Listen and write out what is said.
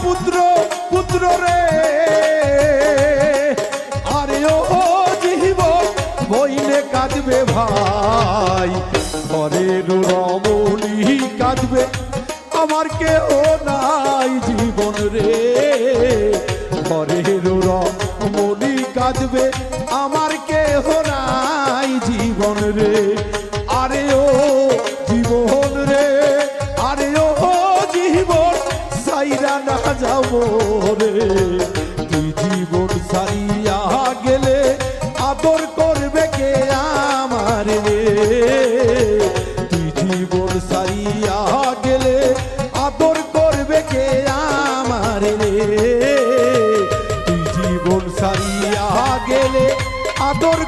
পুত্র পুত্র রে, আরে ও জীবন বইলে কাঁদবে ভাই, ঘরের রমণী কাঁদবে আমার কেহ নাই জীবন রে, ঘরের রমণী কাঁদবে আমার কেহ নাই জীবন রে। আরে ও জীবন রে, আরে ও জীবন সাইরা না যাব রে, তুই জীবন সারিয়া গেলে আদর করবে কে আমার রে, তুই জীবন সারিয়া গেলে আদর করবে কে আমার রে, তুই জীবন সারিয়া গেলে আদর